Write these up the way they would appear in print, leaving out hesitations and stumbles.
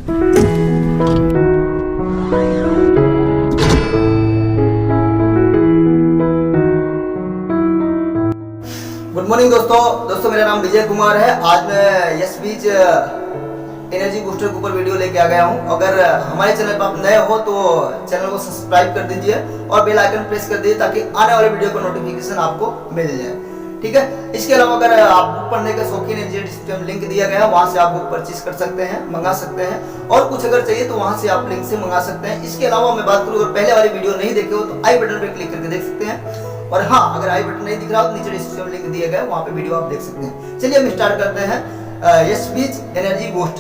Good morning दोस्तों मेरा नाम विजय कुमार है। आज मैं यशबीज एनर्जी बूस्टर के ऊपर वीडियो लेके आ गया हूं। अगर हमारे चैनल पर आप नए हो तो चैनल को सब्सक्राइब कर दीजिए और बेल आइकन प्रेस कर दीजिए ताकि आने वाले वीडियो का नोटिफिकेशन आपको मिल जाए, ठीक है। इसके अलावा अगर आप बुक पढ़ने के शौकीन है, डिस्क्रिप्शन लिंक दिया गया है, वहां से आप बुक परचेज कर सकते हैं, मंगा सकते हैं, और कुछ अगर चाहिए तो वहां से आप लिंक से मंगा सकते हैं। इसके अलावा मैं बात करूं, अगर पहले वाली वीडियो नहीं देखे हो तो आई बटन पर क्लिक करके देख सकते हैं, और हाँ, अगर आई बटन नहीं दिख रहा हो तो नीचे डिस्क्रिप्शन लिंक दिया गया है, वहां पे वीडियो आप देख सकते हैं। चलिए हम स्टार्ट करते हैं। यशबीज एनर्जी बूस्ट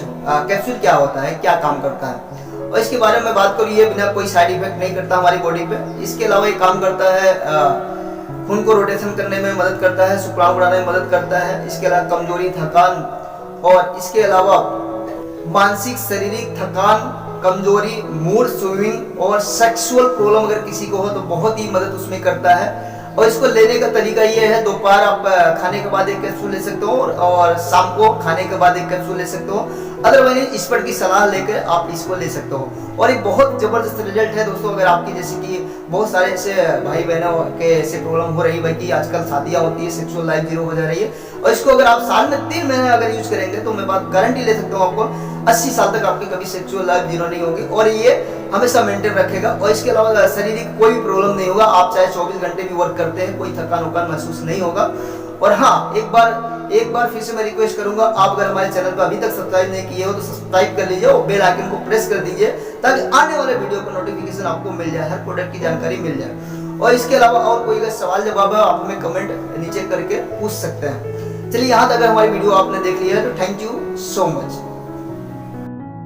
कैप्सूल क्या होता है, क्या काम करता है, और इसके बारे में बात करूँ। ये बिना कोई साइड इफेक्ट नहीं करता हमारी बॉडी पे। इसके अलावा ये काम करता है खून को रोटेशन करने में मदद करता है, शुक्राणु बढ़ाने में मदद करता है। इसके अलावा कमजोरी, थकान, और इसके अलावा मानसिक शारीरिक थकान, कमजोरी, मूड स्विंगिंग और सेक्सुअल प्रॉब्लम अगर किसी को हो तो बहुत ही मदद उसमें करता है। और इसको लेने का तरीका ये है, दोपहर आप खाने के बाद एक कैप्सूल ले सकते हो और शाम को खाने के बाद एक कैप्सूल ले सकते हो। अदरवाइज एक्सपर्ट की सलाह लेकर आप इसको ले सकते हो, और एक बहुत जबरदस्त रिजल्ट है दोस्तों। अगर आपकी जैसे कि बहुत सारे ऐसे भाई बहनों के ऐसे प्रॉब्लम हो रही है कि आजकल शादियां होती है, सेक्सुअल लाइफ जीरो हो जा रही है, और इसको अगर आप साल में 3 महीने अगर यूज करेंगे तो मैं बात गारंटी ले सकता हूँ, आपको 80 साल तक आपकी कभी सेक्सुअल लाइफ जीरो नहीं होगी, और ये हमेशा मेंटेन रखेगा। और इसके अलावा शारीरिक कोई प्रॉब्लम नहीं होगा, आप चाहे 24 घंटे भी वर्क करते हैं, कोई थकान उकान महसूस नहीं होगा। और हाँ, एक बार फिर से मैं रिक्वेस्ट करूंगा, आप अगर हमारे चैनल पर अभी तक सब्सक्राइब नहीं किए हो तो सब्सक्राइब कर लीजिए और बेल आइकन को प्रेस कर दीजिए ताकि आने वाले वीडियो का नोटिफिकेशन आपको मिल जाए, हर प्रोडक्ट की जानकारी मिल जाए। और इसके अलावा और कोई अगर सवाल जवाब है आप हमें कमेंट नीचे करके पूछ सकते हैं। चलिए, यहाँ तक अगर हमारी वीडियो आपने देख लिया है तो थैंक यू सो मच।